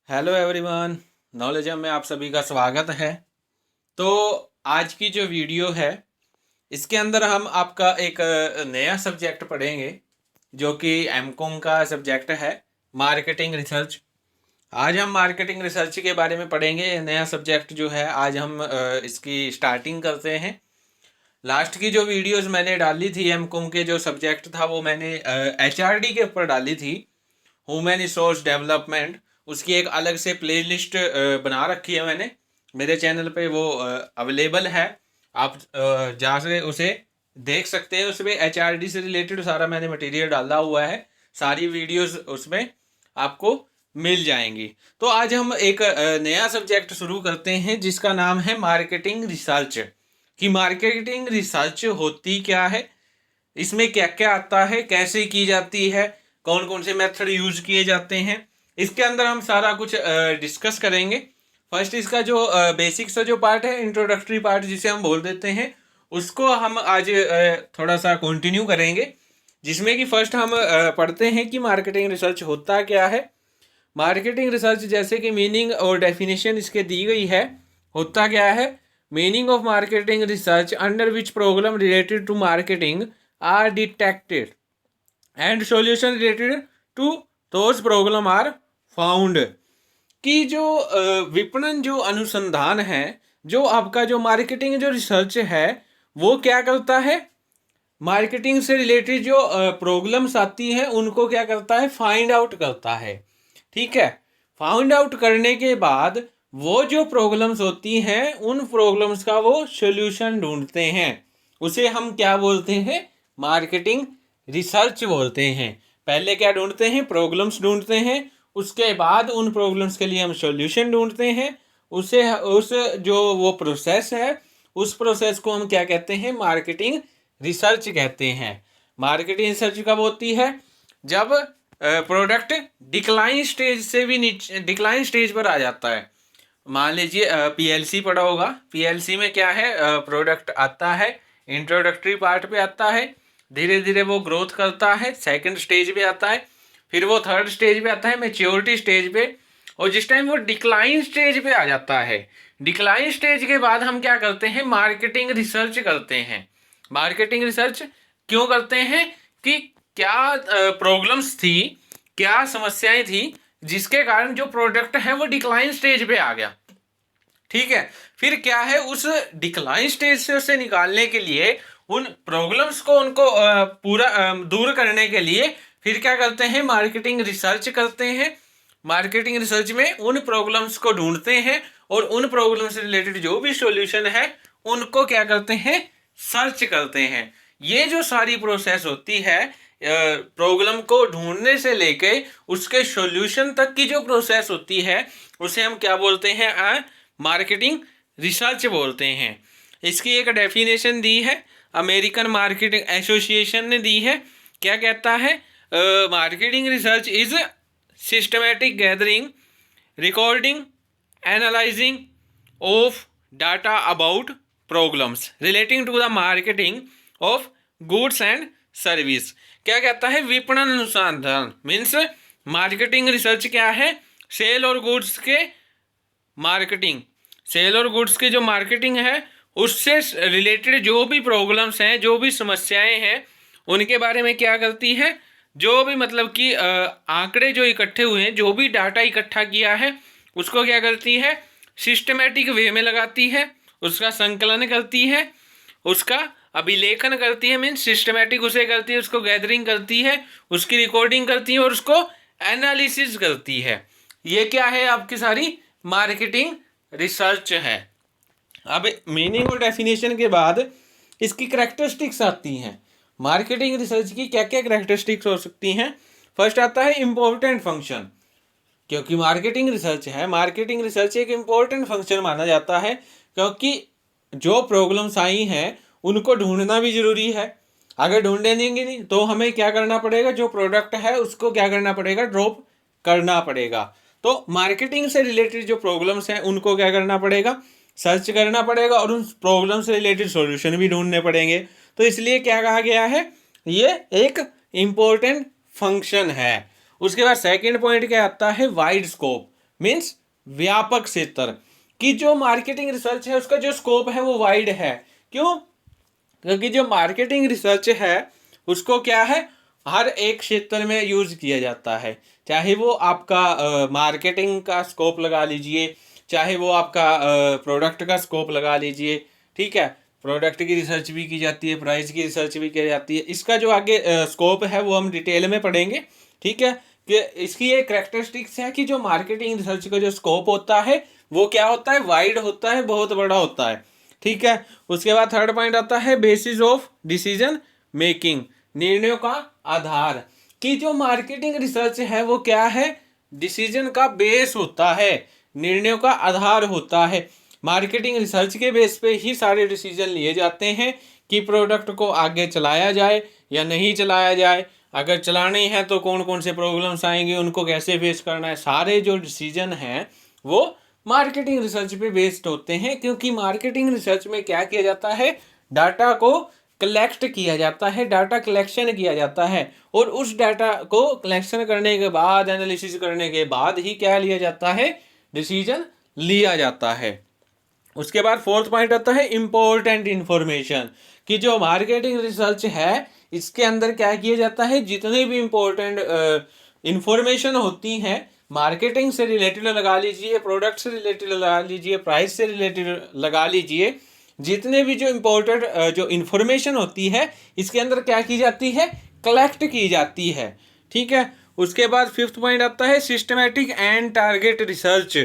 Hello everyone, knowledge में आप सभी का स्वागत है। तो आज की जो वीडियो है इसके अंदर हम आपका एक नया सब्जेक्ट पढ़ेंगे जो कि एमकॉम का सब्जेक्ट है, मार्केटिंग रिसर्च। आज हम मार्केटिंग रिसर्च के बारे में पढ़ेंगे। नया सब्जेक्ट जो है आज हम इसकी स्टार्टिंग करते हैं। लास्ट की जो वीडियोस मैंने डाली थी एमकॉम के जो सब्जेक्ट था वो मैंने एचआरडी के ऊपर डाली थी, ह्यूमन रिसोर्स डेवलपमेंट। उसकी एक अलग से प्लेलिस्ट बना रखी है मैंने, मेरे चैनल पे वो अवेलेबल है। आप जा से उसे देख सकते हैं। उसमें एचआरडी से रिलेटेड सारा मैंने मटेरियल डाला हुआ है, सारी वीडियोस उसमें आपको मिल जाएंगी। तो आज हम एक नया सब्जेक्ट शुरू करते हैं जिसका नाम है मार्केटिंग रिसर्च। कि मार्केटिंग रिसर्च होती क्या है, इसमें क्या क्या आता है, कैसे की जाती है, कौन कौन से मेथड यूज किए जाते हैं, इसके अंदर हम सारा कुछ डिस्कस करेंगे। फर्स्ट इसका जो बेसिक सा जो पार्ट है, इंट्रोडक्टरी पार्ट जिसे हम बोल देते हैं, उसको हम आज थोड़ा सा कंटिन्यू करेंगे। जिसमें कि फर्स्ट हम पढ़ते हैं कि मार्केटिंग रिसर्च होता क्या है। मार्केटिंग रिसर्च जैसे कि मीनिंग और डेफिनेशन इसके दी गई है। होता क्या है, meaning of marketing research under which problem related to marketing are detected and solution related to those problem are found. कि जो विपणन जो अनुसंधान है, जो आपका जो मार्केटिंग जो रिसर्च है वो क्या करता है, मार्केटिंग से रिलेटेड जो प्रॉब्लम्स आती हैं उनको क्या करता है, फाइंड आउट करता है। ठीक है, फाइंड आउट करने के बाद वो जो प्रॉब्लम्स होती हैं उन प्रॉब्लम्स का वो सॉल्यूशन ढूंढते हैं। उसे हम क्या बोलते हैं, मार्केटिंग रिसर्च बोलते हैं। पहले क्या ढूंढते हैं, प्रॉब्लम्स ढूंढते हैं, उसके बाद उन प्रॉब्लम्स के लिए हम सॉल्यूशन ढूंढते हैं। उस जो वो प्रोसेस है, उस प्रोसेस को हम क्या कहते हैं, मार्केटिंग रिसर्च कहते हैं। मार्केटिंग रिसर्च कब होती है, जब प्रोडक्ट डिक्लाइन स्टेज से भी नीचे, डिक्लाइन स्टेज पर आ जाता है। मान लीजिए पीएलसी पढ़ा होगा, पीएलसी में क्या है, प्रोडक्ट आता है, इंट्रोडक्टरी पार्ट पे आता है, धीरे धीरे वो ग्रोथ करता है, सेकंड स्टेज पे आता है, फिर वो थर्ड स्टेज पे आता है, मैच्योरिटी स्टेज पे। और जिस टाइम वो डिक्लाइन स्टेज पे आ जाता है, डिक्लाइन स्टेज के बाद हम क्या करते हैं, मार्केटिंग रिसर्च करते हैं। मार्केटिंग रिसर्च क्यों करते हैं, कि क्या प्रॉब्लम्स थी, क्या समस्याएं थी जिसके कारण जो प्रोडक्ट है वो डिक्लाइन स्टेज पे आ गया। ठीक है, फिर क्या है, उस डिक्लाइन स्टेज से उसे निकालने के लिए, उन प्रॉब्लम्स को उनको पूरा दूर करने के लिए फिर क्या करते हैं, मार्केटिंग रिसर्च करते हैं। मार्केटिंग रिसर्च में उन प्रॉब्लम्स को ढूंढते हैं और उन प्रॉब्लम से रिलेटेड जो भी सॉल्यूशन है उनको क्या करते हैं, सर्च करते हैं। ये जो सारी प्रोसेस होती है, प्रॉब्लम को ढूंढने से लेके उसके सॉल्यूशन तक की जो प्रोसेस होती है उसे हम क्या बोलते हैं, मार्केटिंग रिसर्च बोलते हैं। इसकी एक डेफिनेशन दी है, अमेरिकन मार्केटिंग एसोसिएशन ने दी है। क्या कहता है, marketing research is systematic gathering, recording, analysing of data about problems relating to the marketing of goods and service. क्या कहता है, विपणन अनुसंधान मीन्स मार्केटिंग रिसर्च क्या है, सेल और गुड्स के मार्केटिंग, सेल और गुड्स की जो मार्केटिंग है उससे रिलेटेड जो भी प्रॉब्लम्स हैं, जो भी समस्याएं हैं, उनके बारे में क्या करती है, जो भी मतलब कि आंकड़े जो इकट्ठे हुए हैं, जो भी डाटा इकट्ठा किया है उसको क्या करती है, सिस्टमेटिक वे में लगाती है, उसका संकलन करती है, उसका अभिलेखन करती है, मीन्स सिस्टमेटिक उसे करती है, उसको गैदरिंग करती है, उसकी रिकॉर्डिंग करती है और उसको एनालिसिस करती है। ये क्या है, आपकी सारी मार्केटिंग रिसर्च है। अब मीनिंग और डेफिनेशन के बाद इसकी करेक्टरिस्टिक्स आती हैं। मार्केटिंग रिसर्च की क्या क्या करेक्टरिस्टिक्स हो सकती हैं। फर्स्ट आता है इम्पोर्टेंट फंक्शन। क्योंकि मार्केटिंग रिसर्च है, मार्केटिंग रिसर्च एक इम्पोर्टेंट फंक्शन माना जाता है, क्योंकि जो प्रॉब्लम्स आई हैं उनको ढूंढना भी जरूरी है। अगर ढूंढे देंगे नहीं तो हमें क्या करना पड़ेगा, जो प्रोडक्ट है उसको क्या करना पड़ेगा, ड्रॉप करना पड़ेगा। तो मार्केटिंग से रिलेटेड जो प्रॉब्लम्स हैं उनको क्या करना पड़ेगा, सर्च करना पड़ेगा और उन प्रॉब्लम से रिलेटेड सॉल्यूशन भी ढूंढने पड़ेंगे। तो इसलिए क्या कहा गया है, ये एक इम्पोर्टेंट फंक्शन है। उसके बाद सेकंड पॉइंट क्या आता है, वाइड स्कोप। मीन्स व्यापक क्षेत्र। कि जो मार्केटिंग रिसर्च है उसका जो स्कोप है वो वाइड है। क्यों? क्योंकि जो मार्केटिंग रिसर्च है उसको क्या है, हर एक क्षेत्र में यूज किया जाता है। चाहे वो आपका मार्केटिंग का स्कोप लगा लीजिए, चाहे वो आपका प्रोडक्ट का स्कोप लगा लीजिए। ठीक है, प्रोडक्ट की रिसर्च भी की जाती है, प्राइस की रिसर्च भी की जाती है। इसका जो आगे स्कोप है वो हम डिटेल में पढ़ेंगे। ठीक है, कि इसकी एक कैरेक्टरिस्टिक्स है कि जो मार्केटिंग रिसर्च का जो स्कोप होता है वो क्या होता है, वाइड होता है, बहुत बड़ा होता है। ठीक है, उसके बाद थर्ड पॉइंट आता है बेसिस ऑफ डिसीजन मेकिंग, निर्णयों का आधार। कि जो मार्केटिंग रिसर्च है वो क्या है, डिसीजन का बेस होता है, निर्णयों का आधार होता है। मार्केटिंग रिसर्च के बेस पे ही सारे डिसीजन लिए जाते हैं कि प्रोडक्ट को आगे चलाया जाए या नहीं चलाया जाए। अगर चलानी है तो कौन कौन से प्रॉब्लम्स आएंगे, उनको कैसे फेस करना है। सारे जो डिसीजन हैं वो मार्केटिंग रिसर्च पे बेस्ड होते हैं। क्योंकि मार्केटिंग रिसर्च में क्या किया जाता है, डाटा को कलेक्ट किया जाता है, डाटा कलेक्शन किया जाता है, और उस डाटा को कलेक्शन करने के बाद, एनालिसिस करने के बाद ही क्या लिया जाता है, डिसीजन लिया जाता है। उसके बाद फोर्थ पॉइंट आता है इंपॉर्टेंट इंफॉर्मेशन। कि जो मार्केटिंग रिसर्च है इसके अंदर क्या किया जाता है, जितने भी इंपॉर्टेंट इंफॉर्मेशन होती हैं, मार्केटिंग से रिलेटेड लगा लीजिए, प्रोडक्ट से रिलेटेड लगा लीजिए, प्राइस से रिलेटेड लगा लीजिए, जितने भी जो इम्पोर्टेंट जो इन्फॉर्मेशन होती है इसके अंदर क्या की जाती है, कलेक्ट की जाती है। ठीक है, उसके बाद फिफ्थ पॉइंट आता है सिस्टमैटिक एंड टारगेट रिसर्च।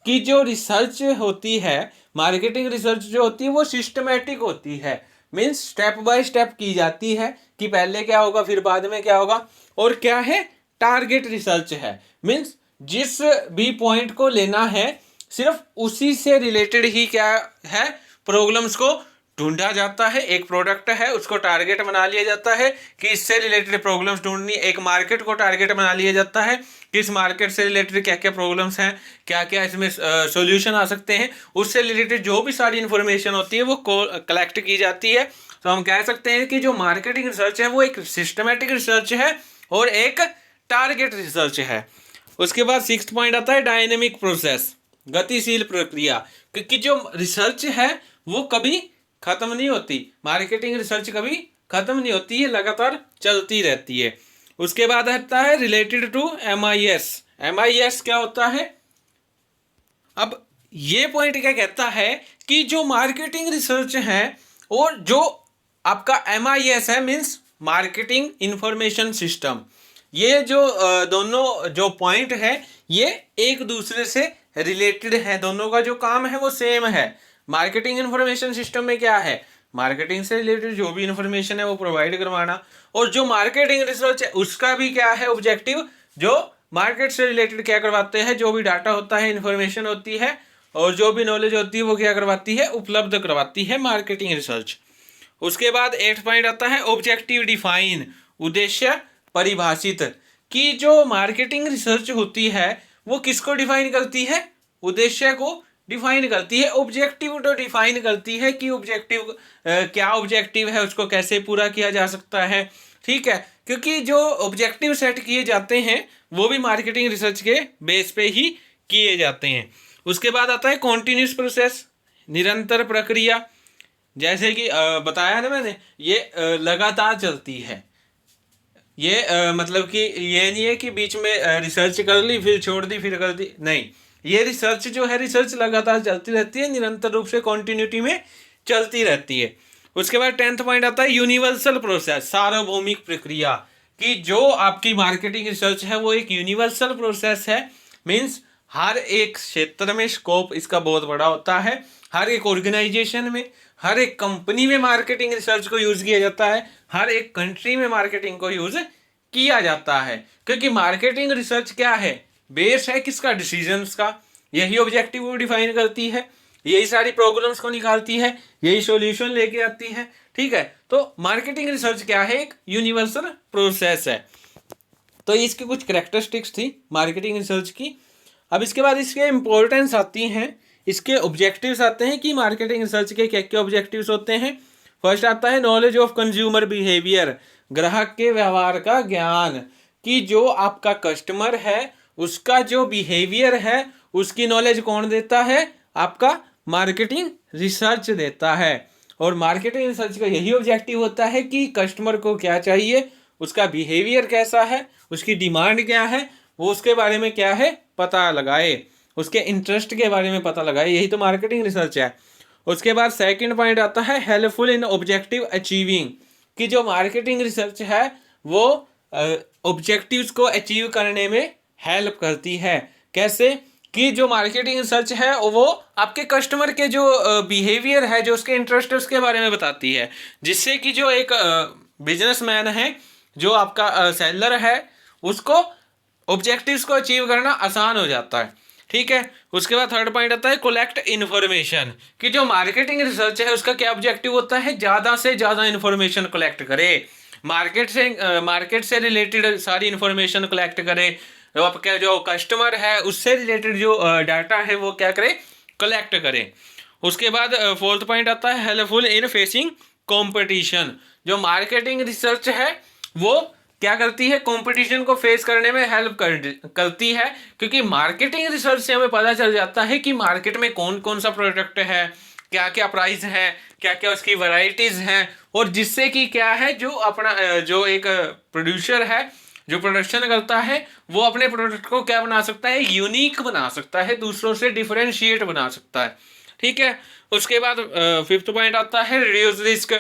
कि जो रिसर्च होती है, मार्केटिंग रिसर्च जो होती है वो सिस्टमैटिक होती है, मीन्स स्टेप बाय स्टेप की जाती है कि पहले क्या होगा फिर बाद में क्या होगा। और क्या है, टारगेट रिसर्च है, मीन्स जिस भी पॉइंट को लेना है सिर्फ उसी से रिलेटेड ही क्या है, प्रॉब्लम्स को ढूंढा जाता है। एक प्रोडक्ट है उसको टारगेट बना लिया जाता है कि इससे रिलेटेड प्रॉब्लम्स ढूंढनी। एक मार्केट को टारगेट बना लिया जाता है कि इस मार्केट से रिलेटेड क्या क्या प्रॉब्लम्स हैं, क्या क्या इसमें सॉल्यूशन आ सकते हैं। उससे रिलेटेड जो भी सारी इंफॉर्मेशन होती है वो कलेक्ट की जाती है। तो हम कह सकते हैं कि जो मार्केटिंग रिसर्च है वो एक सिस्टमेटिक रिसर्च है और एक टारगेट रिसर्च है। उसके बाद सिक्स्थ पॉइंट आता है डायनेमिक प्रोसेस, गतिशील प्रक्रिया। क्योंकि जो रिसर्च है वो कभी खत्म नहीं होती, मार्केटिंग रिसर्च कभी खत्म नहीं होती है, लगातार चलती रहती है। उसके बाद आता है रिलेटेड टू MIS। MIS क्या होता है, अब ये पॉइंट क्या कहता है कि जो मार्केटिंग रिसर्च है और जो आपका MIS है, मीन्स मार्केटिंग इंफॉर्मेशन सिस्टम, ये जो दोनों जो पॉइंट है ये एक दूसरे से रिलेटेड है, दोनों का जो काम है वो सेम है। मार्केटिंग इंफॉर्मेशन सिस्टम में क्या है, मार्केटिंग से रिलेटेड जो भी इंफॉर्मेशन है वो प्रोवाइड करवाना, और जो मार्केटिंग रिसर्च है उसका भी क्या है ऑब्जेक्टिव, जो मार्केट से रिलेटेड क्या करवाते हैं, जो भी डाटा होता है, इंफॉर्मेशन होती है और जो भी नॉलेज होती है वो क्या करवाती है, उपलब्ध करवाती है मार्केटिंग रिसर्च। उसके बाद 8 पॉइंट आता है ऑब्जेक्टिव डिफाइन, उद्देश्य परिभाषित। कि जो मार्केटिंग रिसर्च होती है वो किसको डिफाइन करती है, उद्देश्य को डिफाइन करती है। ऑब्जेक्टिव तो डिफाइन करती है कि ऑब्जेक्टिव क्या ऑब्जेक्टिव है, उसको कैसे पूरा किया जा सकता है। ठीक है, क्योंकि जो ऑब्जेक्टिव सेट किए जाते हैं वो भी मार्केटिंग रिसर्च के बेस पे ही किए जाते हैं। उसके बाद आता है कॉन्टिन्यूस प्रोसेस, निरंतर प्रक्रिया। जैसे कि बताया ना मैंने, ये लगातार चलती है। ये मतलब कि ये नहीं है कि बीच में रिसर्च कर ली फिर छोड़ दी फिर कर दी, नहीं, ये रिसर्च जो है, रिसर्च लगातार चलती रहती है, निरंतर रूप से कॉन्टिन्यूटी में चलती रहती है। उसके बाद 10th पॉइंट आता है यूनिवर्सल प्रोसेस, सार्वभौमिक प्रक्रिया। कि जो आपकी मार्केटिंग रिसर्च है वो एक यूनिवर्सल प्रोसेस है, मीन्स हर एक क्षेत्र में स्कोप इसका बहुत बड़ा होता है। हर एक ऑर्गेनाइजेशन में, हर एक कंपनी में मार्केटिंग रिसर्च को यूज किया जाता है, हर एक कंट्री में मार्केटिंग को यूज किया जाता है। क्योंकि मार्केटिंग रिसर्च क्या है, बेस है किसका, डिसीजंस का। यही ऑब्जेक्टिव को डिफाइन करती है, यही सारी प्रॉब्लम्स को निकालती है, यही सॉल्यूशन लेके आती है। ठीक है, तो मार्केटिंग रिसर्च क्या है, एक यूनिवर्सल प्रोसेस है। तो इसकी कुछ कैरेक्टरिस्टिक्स थी मार्केटिंग रिसर्च की। अब इसके बाद इसके इंपॉर्टेंस आती हैं, इसके ऑब्जेक्टिव्स आते हैं कि मार्केटिंग रिसर्च के क्या क्या ऑब्जेक्टिव्स होते हैं। फर्स्ट आता है नॉलेज ऑफ कंज्यूमर बिहेवियर, ग्राहक के व्यवहार का ज्ञान। कि जो आपका कस्टमर है उसका जो बिहेवियर है उसकी नॉलेज कौन देता है? आपका मार्केटिंग रिसर्च देता है। और मार्केटिंग रिसर्च का यही ऑब्जेक्टिव होता है कि कस्टमर को क्या चाहिए, उसका बिहेवियर कैसा है, उसकी डिमांड क्या है, वो उसके बारे में क्या है पता लगाए, उसके इंटरेस्ट के बारे में पता लगाए। यही तो मार्केटिंग रिसर्च है। उसके बाद सेकंड पॉइंट आता है हेल्पफुल इन ऑब्जेक्टिव अचीविंग, कि जो मार्केटिंग रिसर्च है वो ऑब्जेक्टिव्स को अचीव करने में हेल्प करती है। कैसे? कि जो मार्केटिंग रिसर्च है वो आपके कस्टमर के जो बिहेवियर है, जो उसके इंटरेस्ट है, उसके बारे में बताती है, जिससे कि जो एक बिजनेसमैन है, जो आपका सेलर है, उसको ऑब्जेक्टिव्स को अचीव करना आसान हो जाता है। ठीक है। उसके बाद थर्ड पॉइंट आता है कलेक्ट इन्फॉर्मेशन, कि जो मार्केटिंग रिसर्च है उसका क्या ऑब्जेक्टिव होता है? ज़्यादा से ज़्यादा इन्फॉर्मेशन कलेक्ट करे, मार्केट से रिलेटेड सारी इन्फॉर्मेशन कलेक्ट करे, तो आपका जो कस्टमर है उससे रिलेटेड जो डाटा है वो क्या करे? कलेक्ट करे। उसके बाद फोर्थ पॉइंट आता है हेल्पफुल इन फेसिंग कंपटीशन। जो मार्केटिंग रिसर्च है वो क्या करती है? कंपटीशन को फेस करने में हेल्प करती है, क्योंकि मार्केटिंग रिसर्च से हमें पता चल जाता है कि मार्केट में कौन कौन सा प्रोडक्ट है, क्या क्या प्राइस है, क्या क्या उसकी वैरायटीज हैं, और जिससे कि क्या है जो अपना जो एक प्रोड्यूसर है जो प्रोडक्शन करता है वो अपने प्रोडक्ट को क्या बना सकता है? यूनिक बना सकता है, दूसरों से डिफरेंशिएट बना सकता है। ठीक है। उसके बाद फिफ्थ पॉइंट आता है रिड्यूस रिस्क,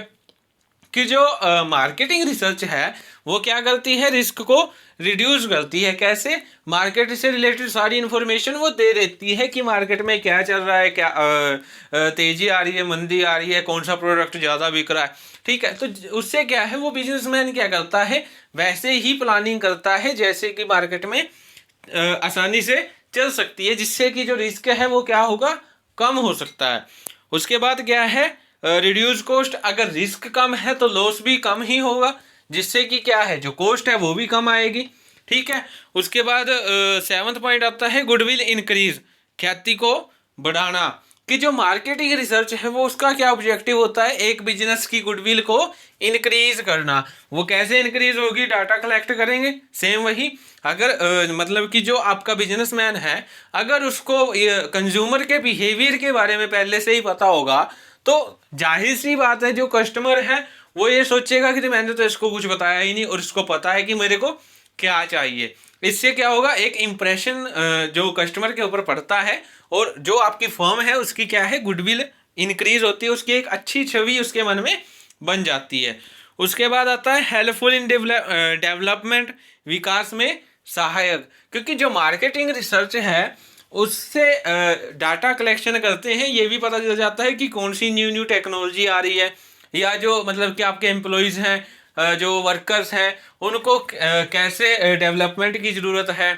कि जो मार्केटिंग रिसर्च है वो क्या करती है? रिस्क को रिड्यूस करती है। कैसे? मार्केट से रिलेटेड सारी इन्फॉर्मेशन वो दे देती है कि मार्केट में क्या चल रहा है, क्या तेजी आ रही है, मंदी आ रही है, कौन सा प्रोडक्ट ज़्यादा बिक रहा है। ठीक है। तो उससे क्या है, वो बिजनेसमैन क्या करता है? वैसे ही प्लानिंग करता है जैसे कि मार्केट में आसानी से चल सकती है, जिससे कि जो रिस्क है वो क्या होगा? कम हो सकता है। उसके बाद क्या है? रिड्यूस कॉस्ट, अगर रिस्क कम है तो लॉस भी कम ही होगा, जिससे कि क्या है जो कॉस्ट है वो भी कम आएगी। ठीक है। उसके बाद सेवंथ पॉइंट आता है गुडविल इंक्रीज, ख्याति को बढ़ाना, कि जो मार्केटिंग रिसर्च है वो उसका क्या ऑब्जेक्टिव होता है? एक बिजनेस की गुडविल को इंक्रीज करना। वो कैसे इंक्रीज होगी? डाटा कलेक्ट करेंगे। सेम वही, अगर मतलब कि जो आपका बिजनेसमैन है अगर उसको कंज्यूमर के बिहेवियर के बारे में पहले से ही पता होगा तो जाहिर सी बात है जो कस्टमर है वो ये सोचेगा कि मैंने तो इसको कुछ बताया ही नहीं और इसको पता है कि मेरे को क्या चाहिए। इससे क्या होगा? एक इम्प्रेशन जो कस्टमर के ऊपर पड़ता है और जो आपकी फर्म है उसकी क्या है? गुडविल इंक्रीज होती है, उसकी एक अच्छी छवि उसके मन में बन जाती है। उसके बाद आता है हेल्पफुल इन डेवलपमेंट, विकास में सहायक, क्योंकि जो मार्केटिंग रिसर्च है उससे डाटा कलेक्शन करते हैं, ये भी पता चल जाता है कि कौन सी न्यू न्यू टेक्नोलॉजी आ रही है, या जो मतलब कि आपके एम्प्लॉयज़ हैं, जो वर्कर्स हैं, उनको कैसे डेवलपमेंट की ज़रूरत है।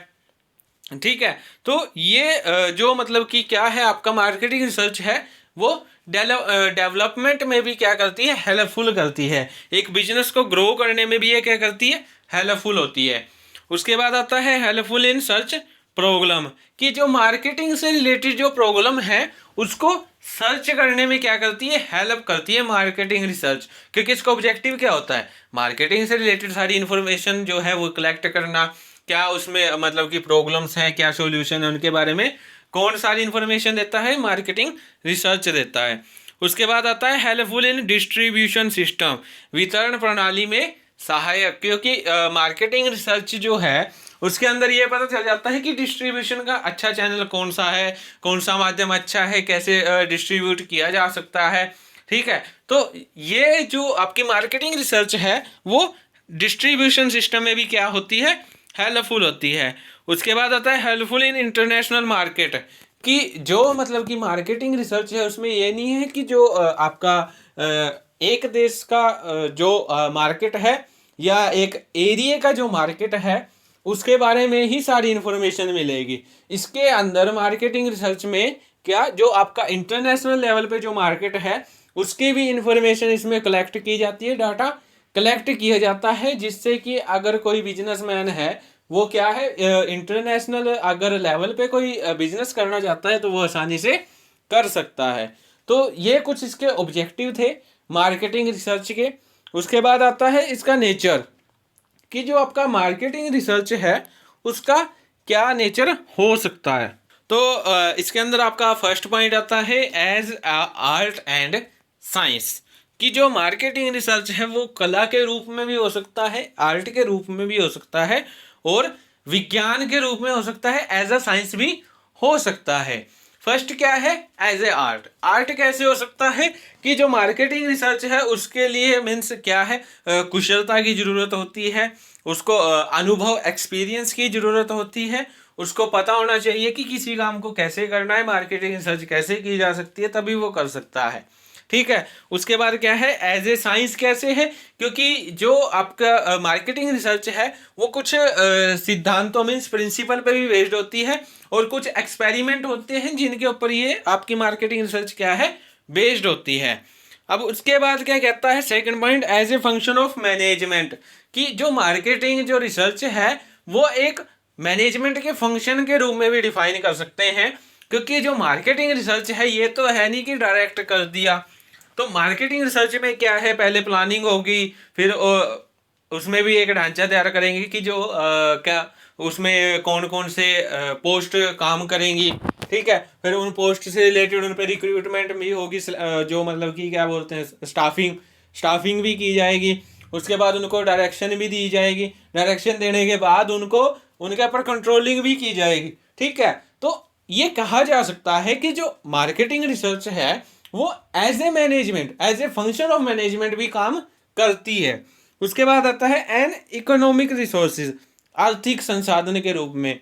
ठीक है। तो ये जो मतलब कि क्या है आपका मार्केटिंग रिसर्च है वो डेवलपमेंट में भी क्या करती है? हेल्पफुल करती है। एक बिजनेस को ग्रो करने में भी ये क्या करती है? हेल्पफुल होती है। उसके बाद आता है हेल्पफुल इन सर्च प्रॉब्लम, कि जो मार्केटिंग से रिलेटेड जो प्रॉब्लम है उसको सर्च करने में क्या करती है? हेल्प करती है मार्केटिंग रिसर्च, क्योंकि इसका ऑब्जेक्टिव क्या होता है? मार्केटिंग से रिलेटेड सारी इन्फॉर्मेशन जो है वो कलेक्ट करना, क्या उसमें मतलब कि प्रॉब्लम्स हैं, क्या सॉल्यूशन है, उनके बारे में कौन सारी इन्फॉर्मेशन देता है? मार्केटिंग रिसर्च देता है। उसके बाद आता है हेल्पफुल इन डिस्ट्रीब्यूशन सिस्टम, वितरण प्रणाली में सहायक, क्योंकि मार्केटिंग रिसर्च जो है उसके अंदर ये पता चल जाता है कि डिस्ट्रीब्यूशन का अच्छा चैनल कौन सा है, कौन सा माध्यम अच्छा है, कैसे डिस्ट्रीब्यूट किया जा सकता है। ठीक है। तो ये जो आपकी मार्केटिंग रिसर्च है वो डिस्ट्रीब्यूशन सिस्टम में भी क्या होती है? हेल्पफुल होती है। उसके बाद आता है हेल्पफुल इन इंटरनेशनल मार्केट, कि जो मतलब कि मार्केटिंग रिसर्च है उसमें ये नहीं है कि जो आपका एक देश का जो मार्केट है या एक एरिया का जो मार्केट है उसके बारे में ही सारी इन्फॉर्मेशन मिलेगी। इसके अंदर मार्केटिंग रिसर्च में क्या जो आपका इंटरनेशनल लेवल पे जो मार्केट है उसकी भी इंफॉर्मेशन इसमें कलेक्ट की जाती है, डाटा कलेक्ट किया जाता है, जिससे कि अगर कोई बिजनेसमैन है वो क्या है इंटरनेशनल अगर लेवल पे कोई बिजनेस करना चाहता है तो वो आसानी से कर सकता है। तो ये कुछ इसके ऑब्जेक्टिव थे मार्केटिंग रिसर्च के। उसके बाद आता है इसका नेचर, कि जो आपका मार्केटिंग रिसर्च है उसका क्या नेचर हो सकता है। तो इसके अंदर आपका फर्स्ट पॉइंट आता है एज आर्ट एंड साइंस, कि जो मार्केटिंग रिसर्च है वो कला के रूप में भी हो सकता है, आर्ट के रूप में भी हो सकता है, और विज्ञान के रूप में हो सकता है, एज अ साइंस भी हो सकता है। फर्स्ट क्या है, एज ए आर्ट। आर्ट कैसे हो सकता है कि जो मार्केटिंग रिसर्च है उसके लिए मीन्स क्या है, कुशलता की ज़रूरत होती है, उसको अनुभव एक्सपीरियंस की ज़रूरत होती है, उसको पता होना चाहिए कि किसी काम को कैसे करना है, मार्केटिंग रिसर्च कैसे की जा सकती है, तभी वो कर सकता है। ठीक है। उसके बाद क्या है, एज ए साइंस कैसे है, क्योंकि जो आपका मार्केटिंग रिसर्च है वो कुछ सिद्धांतों मीन्स प्रिंसिपल पे भी बेस्ड होती है, और कुछ एक्सपेरिमेंट होते हैं जिनके ऊपर ये आपकी मार्केटिंग रिसर्च क्या है, बेस्ड होती है। अब उसके बाद क्या कहता है second point, as a function of management, कि जो मार्केटिंग जो रिसर्च है वो एक मैनेजमेंट के फंक्शन के रूप में भी डिफाइन कर सकते हैं, क्योंकि जो मार्केटिंग रिसर्च है ये तो है नहीं कि डायरेक्ट कर दिया। तो मार्केटिंग रिसर्च में क्या है, पहले प्लानिंग होगी, फिर उसमें भी एक ढांचा तैयार करेंगे कि जो क्या उसमें कौन कौन से पोस्ट काम करेंगी। ठीक है। फिर उन पोस्ट से रिलेटेड उन पर रिक्रूटमेंट भी होगी, जो मतलब कि क्या बोलते हैं स्टाफिंग भी की जाएगी। उसके बाद उनको डायरेक्शन भी दी जाएगी, डायरेक्शन देने के बाद उनको उनके ऊपर कंट्रोलिंग भी की जाएगी। ठीक है। तो ये कहा जा सकता है कि जो मार्केटिंग रिसर्च है वो as a management, as a function of management भी काम करती है। उसके बाद आता है एन इकोनॉमिक रिसोर्सेज, आर्थिक संसाधन के रूप में,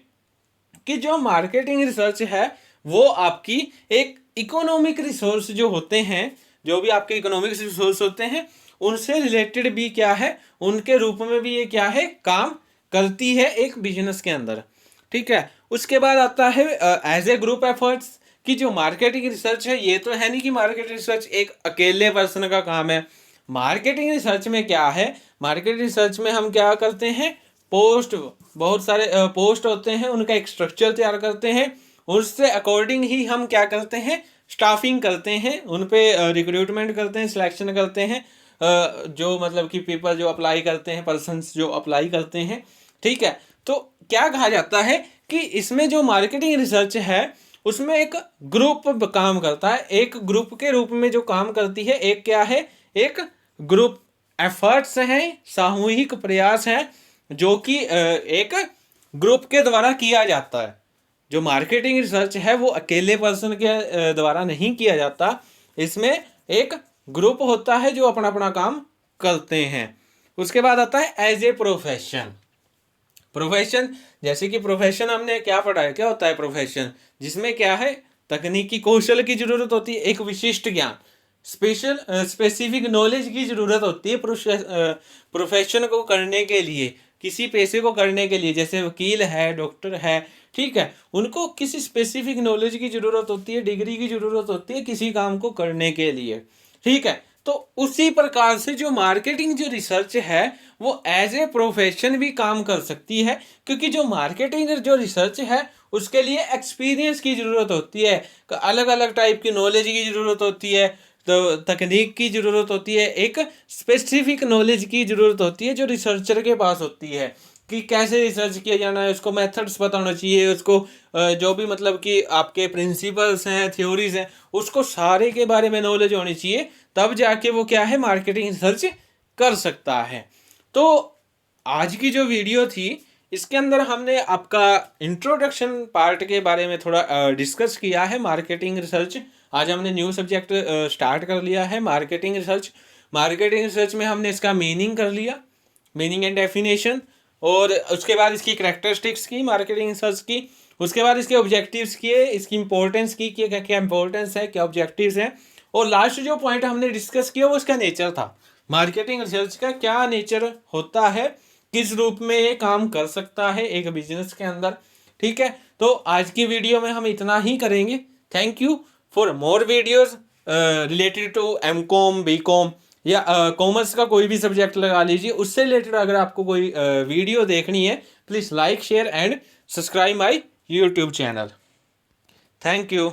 कि जो मार्केटिंग रिसर्च है वो आपकी एक इकोनॉमिक रिसोर्स जो होते हैं, जो भी आपके इकोनॉमिक रिसोर्स होते हैं उनसे रिलेटेड भी क्या है, उनके रूप में भी ये क्या है, काम करती है एक बिजनेस के अंदर। ठीक है। उसके बाद आता है एज ए ग्रुप एफर्ट्स, कि जो मार्केटिंग रिसर्च है ये तो है नहीं कि मार्केटिंग रिसर्च एक अकेले पर्सन का काम है। मार्केटिंग रिसर्च में क्या है, मार्केटिंग रिसर्च में हम क्या करते हैं, पोस्ट, बहुत सारे पोस्ट होते हैं, उनका एक स्ट्रक्चर तैयार करते हैं, उससे अकॉर्डिंग ही हम क्या करते हैं, स्टाफिंग करते हैं, उन पे रिक्रूटमेंट करते हैं, सिलेक्शन करते हैं, जो मतलब कि पीपल जो अप्लाई करते हैं, पर्सन्स जो अप्लाई करते हैं। ठीक है। तो क्या कहा जाता है कि इसमें जो मार्केटिंग रिसर्च है उसमें एक ग्रुप काम करता है, एक ग्रुप के रूप में जो काम करती है, एक क्या है, एक ग्रुप एफर्ट्स हैं, सामूहिक प्रयास है, जो कि एक ग्रुप के द्वारा किया जाता है। जो मार्केटिंग रिसर्च है वो अकेले पर्सन के द्वारा नहीं किया जाता, इसमें एक ग्रुप होता है जो अपना अपना काम करते हैं। उसके बाद आता है एज ए प्रोफेशन। प्रोफेशन, जैसे कि प्रोफेशन हमने क्या पढ़ा है, क्या होता है प्रोफेशन, जिसमें क्या है, तकनीकी कौशल की जरूरत होती है, एक विशिष्ट ज्ञान, स्पेसिफिक नॉलेज की जरूरत होती है प्रोफेशन को करने के लिए, किसी पेशे को करने के लिए, जैसे वकील है, डॉक्टर है। ठीक है। उनको किसी स्पेसिफिक नॉलेज की जरूरत होती है, डिग्री की जरूरत होती है किसी काम को करने के लिए। ठीक है। तो उसी प्रकार से जो मार्केटिंग जो रिसर्च है वो एज ए प्रोफेशन भी काम कर सकती है, क्योंकि जो मार्केटिंग जो रिसर्च है उसके लिए एक्सपीरियंस की ज़रूरत होती है, अलग अलग टाइप की नॉलेज की ज़रूरत होती है, तो तकनीक की ज़रूरत होती है, एक स्पेसिफिक नॉलेज की ज़रूरत होती है जो रिसर्चर के पास होती है, कि कैसे रिसर्च किया जाना है, उसको मेथड्स पता होना चाहिए, उसको जो भी मतलब कि आपके प्रिंसिपल्स हैं, थ्योरीज हैं, उसको सारे के बारे में नॉलेज होनी चाहिए, तब जाके वो क्या है, मार्केटिंग रिसर्च कर सकता है। तो आज की जो वीडियो थी इसके अंदर हमने आपका इंट्रोडक्शन पार्ट के बारे में थोड़ा डिस्कस किया है, मार्केटिंग रिसर्च। आज हमने न्यू सब्जेक्ट स्टार्ट कर लिया है, मार्केटिंग रिसर्च। मार्केटिंग रिसर्च में हमने इसका मीनिंग कर लिया, मीनिंग एंड डेफिनेशन, और उसके बाद इसकी करैक्टरिस्टिक्स की मार्केटिंग रिसर्च की, उसके बाद इसके ऑब्जेक्टिव्स किए, इसकी इंपॉर्टेंस की, क्या क्या इंपॉर्टेंस है, क्या ऑब्जेक्टिव्स हैं, और लास्ट जो पॉइंट हमने डिस्कस किया वो उसका नेचर था, मार्केटिंग रिसर्च का क्या नेचर होता है, किस रूप में ये काम कर सकता है एक बिजनेस के अंदर। ठीक है। तो आज की वीडियो में हम इतना ही करेंगे। Thank you for more videos related to MCom, BCom या कॉमर्स का कोई भी सब्जेक्ट लगा लीजिए, उससे रिलेटेड अगर आपको कोई वीडियो देखनी है please like, share and subscribe my YouTube channel. Thank you.